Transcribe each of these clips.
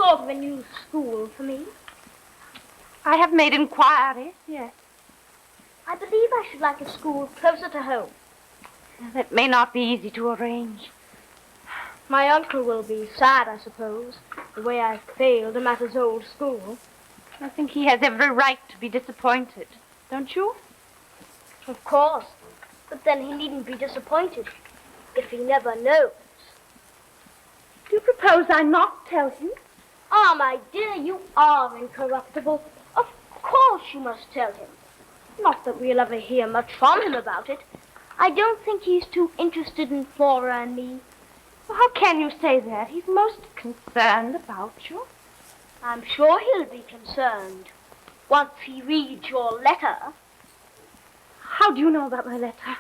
thought of a new school for me? I have made inquiries, yes. I believe I should like a school closer to home. That may not be easy to arrange. My uncle will be sad, I suppose, the way I failed him at his old school. I think he has every right to be disappointed, don't you? Of course, but then he needn't be disappointed if he never knows. Do you propose I not tell him? Ah, my dear, you are incorruptible. Of course you must tell him. Not that we'll ever hear much from him about it. I don't think he's too interested in Flora and me. Well, how can you say that? He's most concerned about you. I'm sure he'll be concerned once he reads your letter. How do you know about my letter?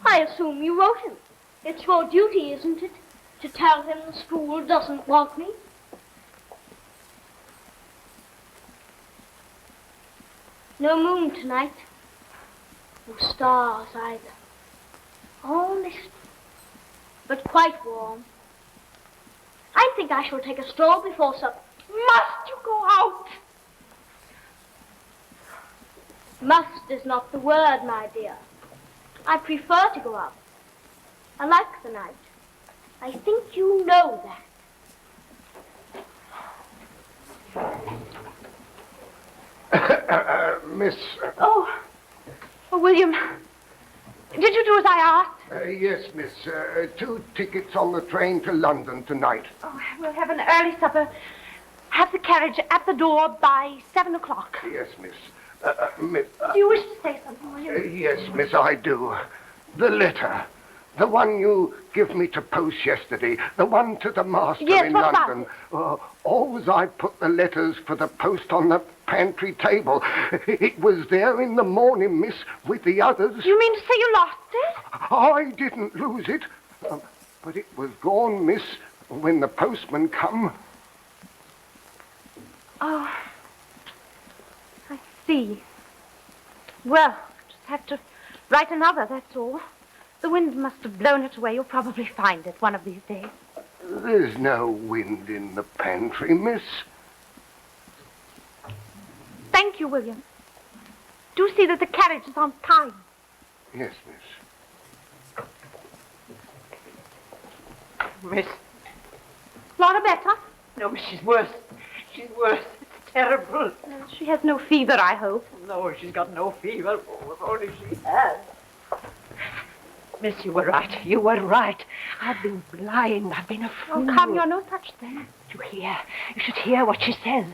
I assume you wrote him. It's your duty, isn't it, to tell him the school doesn't want me? No moon tonight. No stars either. All misty, but quite warm. I think I shall take a stroll before supper. Must you go out? Must is not the word, my dear. I prefer to go out. I like the night. I think you know that. Miss... Oh, William, did you do as I asked? Yes, miss. 2 tickets on the train to London tonight. Oh, we'll have an early supper. Have the carriage at the door by 7 o'clock. Yes, miss. Miss... Do you wish to say something, William? Yes, miss, I do. The letter. The one you give me to post yesterday. The one to the master in London. Always I put the letters for the post on the pantry table. It was there in the morning, miss, with the others. You mean to say you lost it? I didn't lose it. But it was gone, miss, when the postman come. Oh, I see. Well, just have to write another, that's all. The wind must have blown it away. You'll probably find it one of these days. There's no wind in the pantry, miss. Thank you, William. Do see that the carriage is on time. Yes, miss. Miss? Flora better? No, miss, she's worse. She's worse. It's terrible. She has no fever, I hope. No, she's got no fever. Oh, if only she had. Miss, you were right. You were right. I've been blind. I've been a fool. Oh, come, you're no such thing. You hear? You should hear what she says.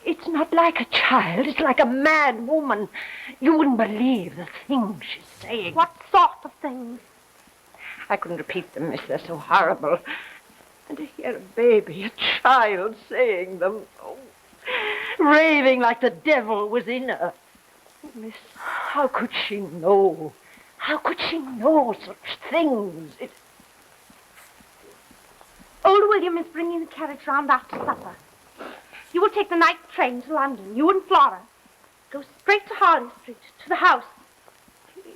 It's not like a child. It's like a mad woman. You wouldn't believe the things she's saying. What sort of things? I couldn't repeat them, miss. They're so horrible. And to hear a baby, a child, saying them. Oh, raving like the devil was in her. Miss, how could she know? How could she know such things? Old William is bringing the carriage round after supper. You will take the night train to London, you and Flora. Go straight to Harley Street, to the house.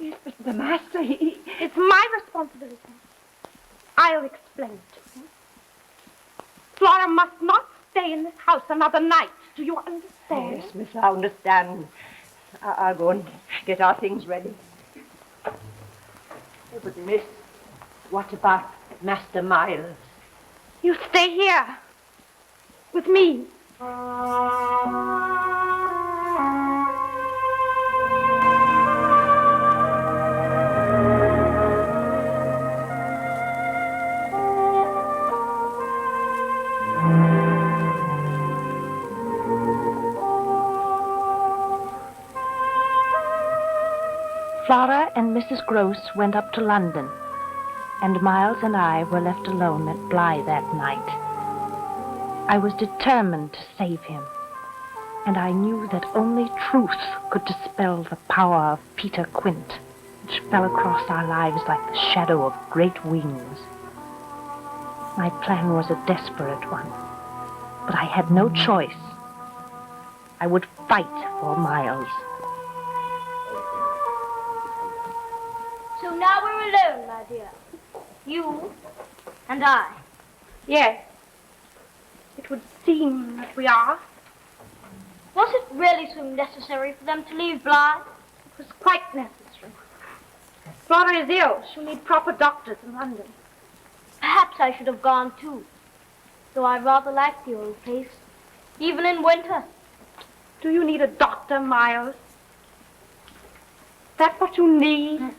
Yes, but the master, It's my responsibility. I'll explain it to him. Flora must not stay in this house another night. Do you understand? Yes, miss, I understand. I'll go and get our things ready. Oh, but miss, what about Master Miles? You stay here. With me. Flora and Mrs. Gross went up to London, and Miles and I were left alone at Bly that night. I was determined to save him, and I knew that only truth could dispel the power of Peter Quint, which fell across our lives like the shadow of great wings. My plan was a desperate one, but I had no choice. I would fight for Miles. So now we're alone, my dear. You and I. Yes. It would seem that we are. Was it really so necessary for them to leave Bly? It was quite necessary. Flora is ill. She'll need proper doctors in London. Perhaps I should have gone too, though I rather like the old place, even in winter. Do you need a doctor, Miles? That's what you need?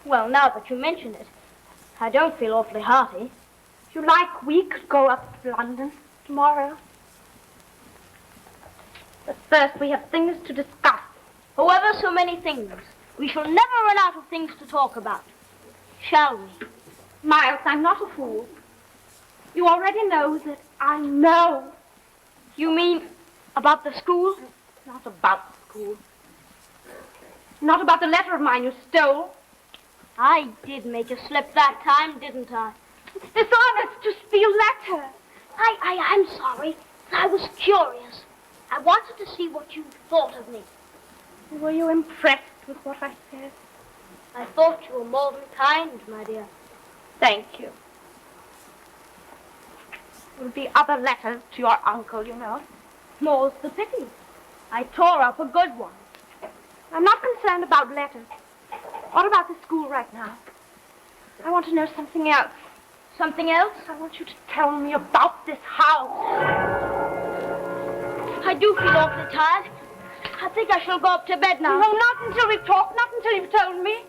Well, now that you mention it, I don't feel awfully hearty. If you like, we could go up to London tomorrow. But first, we have things to discuss. However so many things, we shall never run out of things to talk about, shall we? Miles, I'm not a fool. You already know that I know. You mean about the school? Not about the school. Not about the letter of mine you stole. I did make a slip that time, didn't I? It's dishonest to steal letters. I'm sorry. I was curious. I wanted to see what you thought of me. Were you impressed with what I said? I thought you were more than kind, my dear. Thank you. There will be other letters to your uncle, you know. More's the pity. I tore up a good one. I'm not concerned about letters. What about the school right now? I want to know something else. Something else? I want you to tell me about this house. I do feel awfully tired. I think I shall go up to bed now. No, not until we've talked, not until you've told me.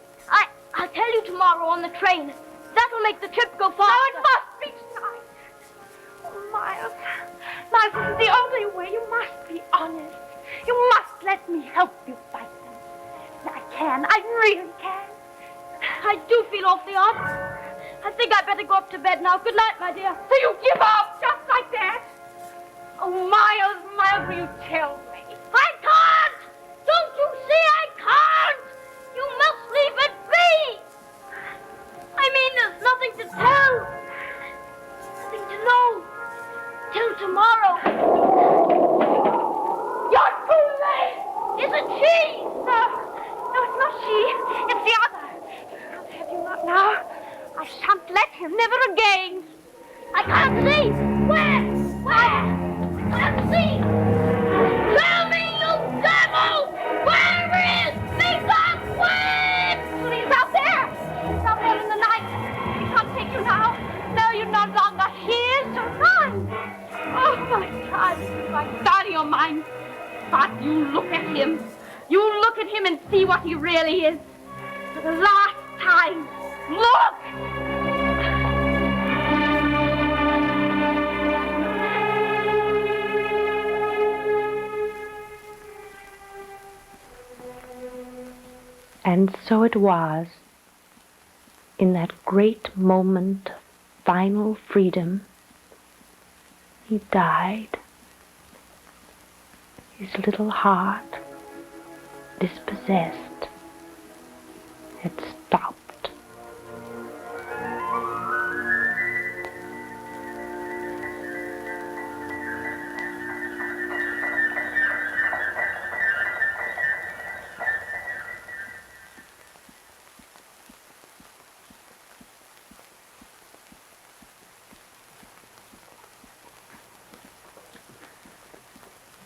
I'll tell you tomorrow on the train. That'll make the trip go faster. No, it must be tonight. Oh, Miles. Miles, this is the only way. You must be honest. You must let me help you fight them. I can. I really can. I do feel awfully odd. I think I'd better go up to bed now. Good night, my dear. So you give up just like that? Oh, Miles, will you tell me? I can't! Don't you see I can't? You must leave it be! I mean, there's nothing to tell. Nothing to know. Till tomorrow. You're too late! Isn't she? No, it's not she. It's the other. I'll have you not now. I shan't let him, never again. I can't see. Where? I can't see. Tell me, you devil! Where is Mr. Quinn? He's out there. He's out there in the night. He can't take you now. No, you're no longer here, so run. Oh, my God, my God, your mind. But you look at him. You look at him and see what he really is. For the last time, look! And so it was, in that great moment of final freedom, he died. His little heart, dispossessed, had stopped.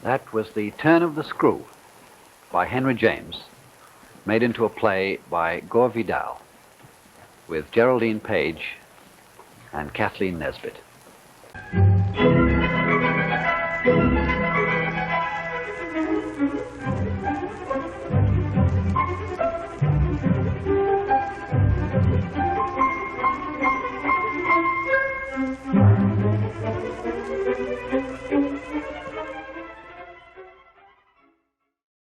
That was The Turn of the Screw by Henry James, made into a play by Gore Vidal, with Geraldine Page and Cathleen Nesbitt.